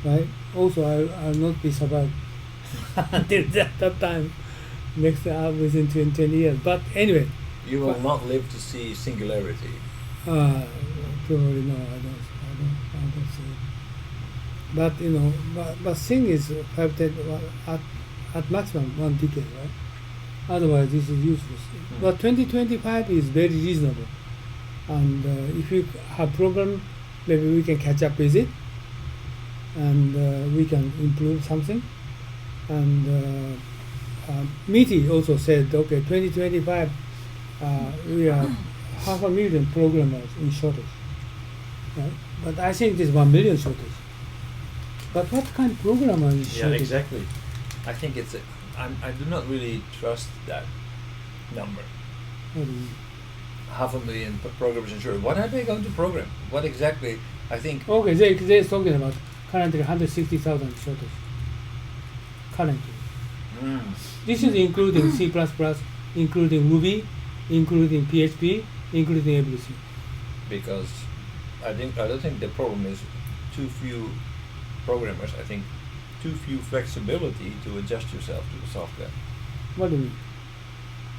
right? Also, I'll not be survived until that time, next within 20 years. But anyway, You will not live to see singularity. uh, probably no, I don't see it. But but thing is, 5, 10, at maximum 1 decade, right? Otherwise, this is useless. But 2025 is very reasonable, and if you have problem, maybe we can catch up with it, and we can improve something. And Miti also said, okay, 2025, we are 500,000 programmers in shortage, right? But I think it is 1 million shortage. But what kind of programmer is Yeah, shortage? exactly. I think it's. I do not really trust that number. What do you mean? 500,000 programmers in shortage. What are they going to program? What exactly? I think. Okay, they're talking about currently 160,000 shortage. Currently. Mm, This is including C++, including Ruby, including PHP, including everything. because I don't think the problem is too few programmers. I think too few flexibility to adjust yourself to the software. What do you mean?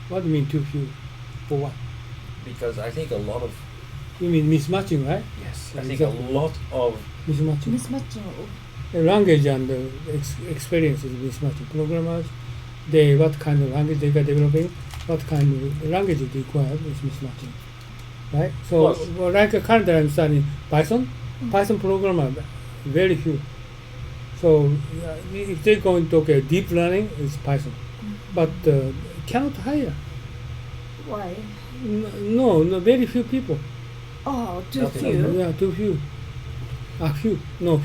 What do you mean too few? For what? Because I think a lot of You mean mismatching, right? yes, Yeah, I think exactly. a lot of Mismatching. ミスマッチの The language and the experience is mismatching. Programmers, what kind of language they are developing, what kind of language is required is mismatching, right? So, Plus- well, like currently I'm studying Python. Python programmer very few. So if they're going to okay, deep learning is Python, but cannot hire. Why? No, very few people. Oh, too Nothing. few. Yeah, too few.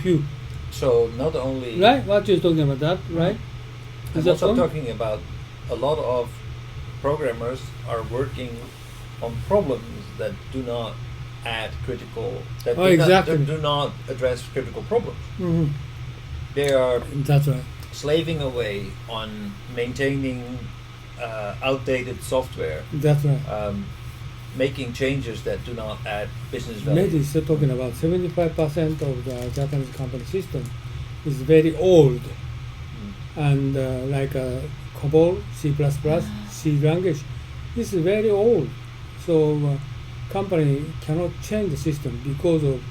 Few. so not only Right? What you're talking about that, right? I'm Is that also so? talking about a lot of programmers are working on problems that do not add critical that Oh, exactly. do not address critical problems. Hmm. They are That's right. slaving away on maintaining outdated software, That's right. making changes that do not add business value. Maybe still talking about 75% of the Japanese company system is very old, and like COBOL, C++, C language, this is very old. So company cannot change the system because of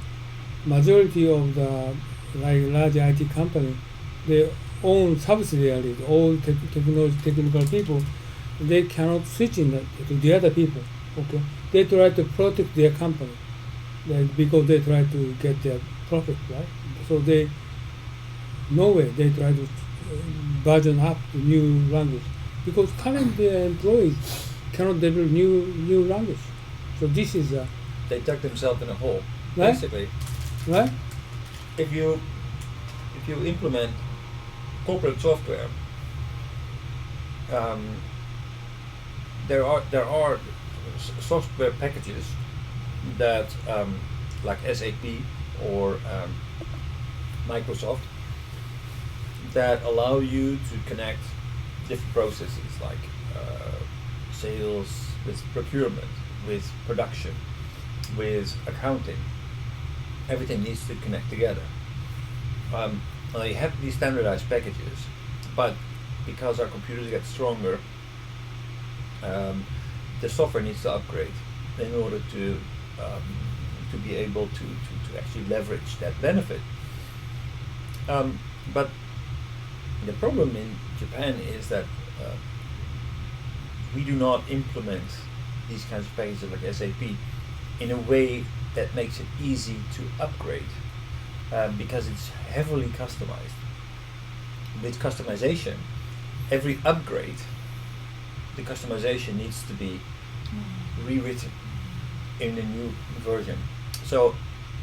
majority of the large IT company, they own subsidiaries, all technical people, they cannot switch in to the other people. Okay, they try to protect their company, because they try to get their profit, right? So no way they try to version up the new language, because current employees cannot develop new language. So this is They dug themselves in a hole. Right. Basically, right. if you implement corporate software, there are software packages that like SAP or Microsoft that allow you to connect different processes like sales with procurement, with production, with accounting. Everything needs to connect together. They have these standardized packages, but because our computers get stronger, the software needs to upgrade in order to be able to actually leverage that benefit. But the problem in Japan is that we do not implement these kinds of packages like SAP in a way that makes it easy to upgrade, because it's heavily customized. With customization, every upgrade, the customization needs to be rewritten in a new version. So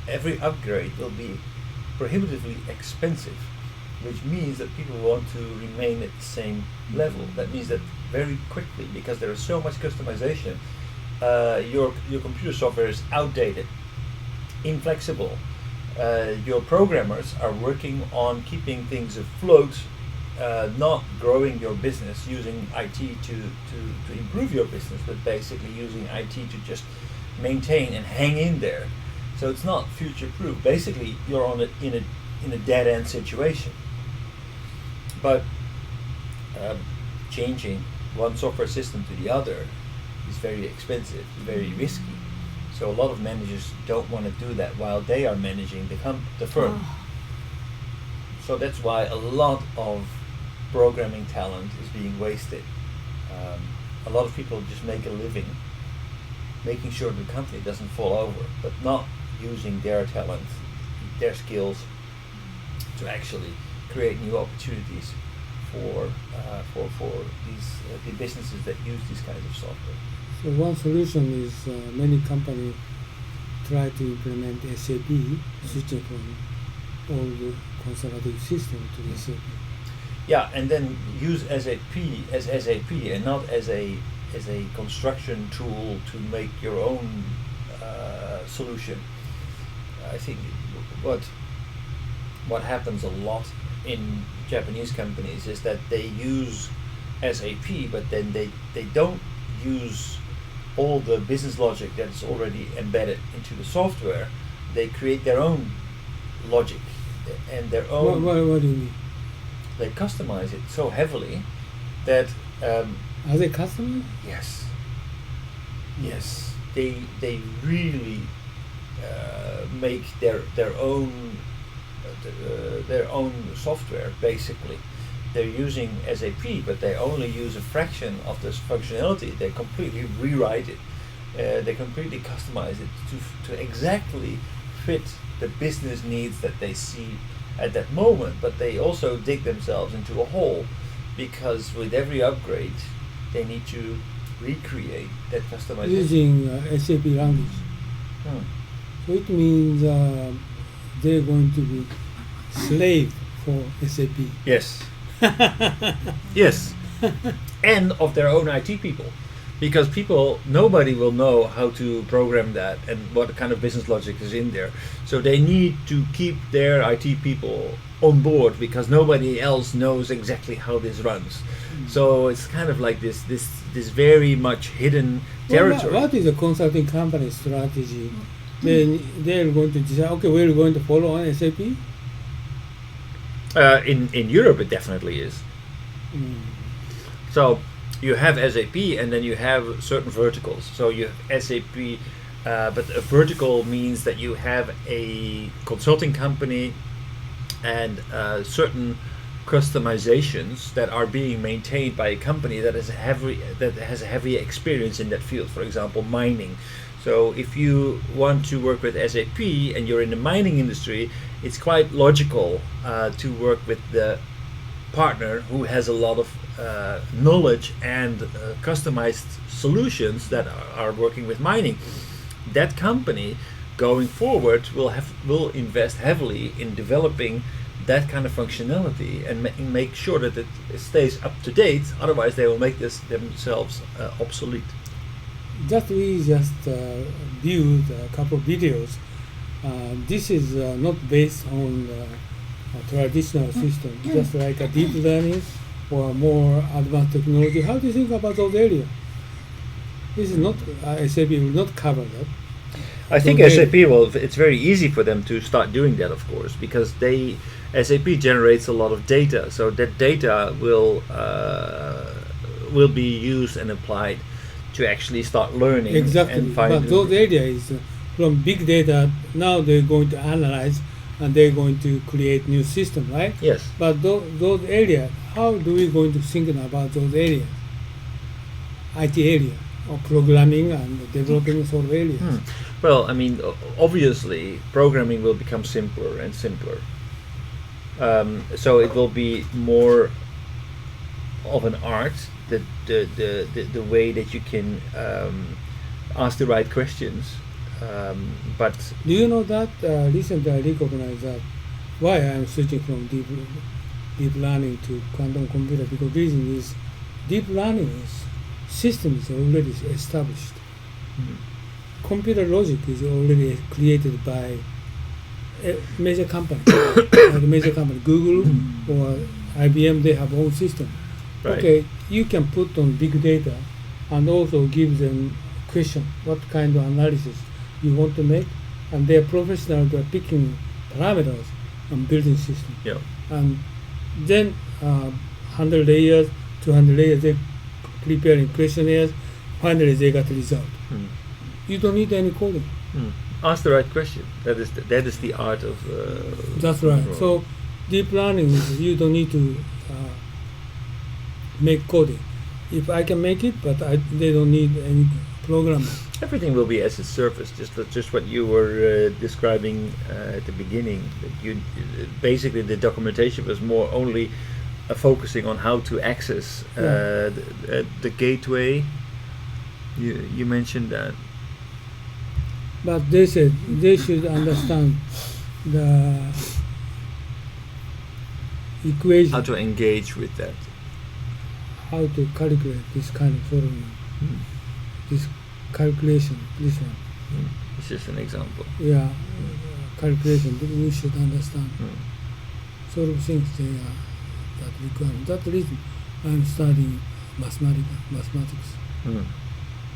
every upgrade will be prohibitively expensive, which means that people want to remain at the same level. That means that very quickly, because there is so much customization, your computer software is outdated, inflexible. Your programmers are working on keeping things afloat, not growing your business using IT to improve your business, but basically using IT to just maintain and hang in there. So it's not future proof. Basically, you're in a in a dead end situation. But changing one software system to the other is very expensive, very risky. So a lot of managers don't want to do that while they are managing the firm. Oh. So that's why a lot of programming talent is being wasted. A lot of people just make a living making sure the company doesn't fall over, but not using their talent, their skills to actually create new opportunities for these the businesses that use these kinds of software. So one solution is many companies try to implement SAP, switching from old conservative system to SAP. Yeah, and then use SAP as SAP and not as a construction tool to make your own solution. I think what happens a lot in Japanese companies is that they use SAP, but then they don't use all the business logic that's already embedded into the software. They create their own logic and their own. What do you mean? They customize it so heavily that Are they customers? yes, they really make their own software. Basically, they're using SAP, but they only use a fraction of this functionality. They completely rewrite it. They completely customize it to exactly fit the business needs that they see at that moment. But they also dig themselves into a hole, because with every upgrade, they need to recreate that customization. Using SAP language. Hmm. So it means they're going to be slave for SAP. Yes. Yes. And of their own IT people. Because nobody will know how to program that and what kind of business logic is in there. So they need to keep their IT people on board, because nobody else knows exactly how this runs. So it's kind of like this very much hidden territory. What is a consulting company strategy? They're going to decide, okay, we're going to follow on SAP? In Europe, it definitely is. So you have SAP, and then you have certain verticals. So you have SAP, but a vertical means that you have a consulting company and certain customizations that are being maintained by a company that has a heavy experience in that field. For example, mining. So if you want to work with SAP and you're in the mining industry, it's quite logical to work with the partner who has a lot of knowledge and customized solutions that are working with mining. That company going forward will invest heavily in developing that kind of functionality and make sure that it stays up to date. Otherwise, they will make this themselves obsolete. We just viewed a couple of videos. This is not based on a traditional system, just like a deep learning or more advanced technology. How do you think about those areas? This is not SAP will not cover that. I think So SAP will. It's very easy for them to start doing that, of course, because SAP generates a lot of data. So that data will be used and applied to actually start learning. Exactly, And find but those areas from big data, now they're going to analyze and they're going to create new system, right? Yes. But those areas, how do we going to think about those areas? IT area or programming and developing sort of areas. Well, I mean, obviously, programming will become simpler and simpler. So it will be more of an art, the way that you can ask the right questions. But Do you know that recently I recognized that why I'm switching from deep learning to quantum computer, because reason is deep learning system is already established. Computer logic is already created by a major company, Google or IBM. They have own system. Right. Okay, you can put on big data and also give them question what kind of analysis you want to make, and they're professional. They're picking parameters. building system. Yeah. And then 100 layers, 200 layers, they preparing questionnaires. Finally, they got the result. Mm. You don't need any coding. Mm. Ask the right question. That is the art of. That's right. So deep learning is you don't need to make coding. If I can make it, but they don't need any programming. Everything will be as a service. Just what you were describing at the beginning. That you basically the documentation was more only focusing on how to access the gateway. You mentioned that. But they said they should understand the equation, How to engage with that. how to calculate this kind of formula, this calculation, this one. It's just an example. Yeah, calculation, we should understand. Sort of things they are that requirement. That's the reason I'm studying mathematics.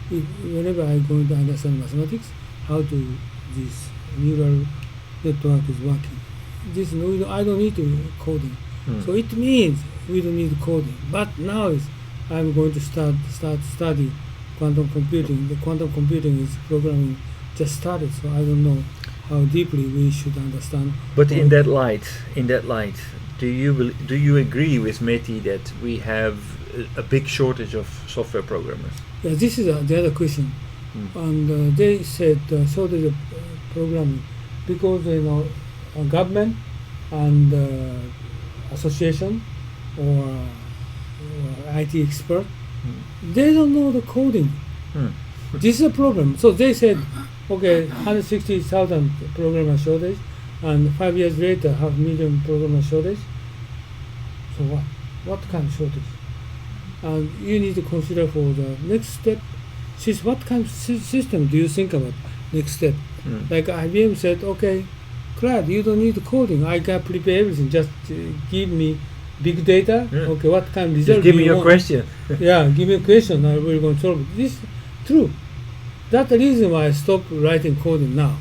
Whenever I'm going to understand mathematics, how to this neural network is working. This I don't need to coding. So it means we don't need coding. But now I'm going to start study quantum computing. The quantum computing is programming just started, so I don't know how deeply we should understand. But in that light, do you agree with Mehdi that we have a big shortage of software programmers? Yeah, this is the other question. And they said shortage of programming because government and association or IT expert, they don't know the coding. This is a problem. So they said, okay, 160,000 programmer shortage, and 5 years later, 500,000 programmer shortage. So what kind of shortage? And you need to consider for the next step. What kind of system do you think about next step? Like IBM said, okay, Claude, you don't need coding. I can prepare everything. Just give me big data. Okay, what kind of result? Just give do me you your want? question. Yeah, give me a question. I will go and solve it. This is true. That's the reason why I stopped writing coding now.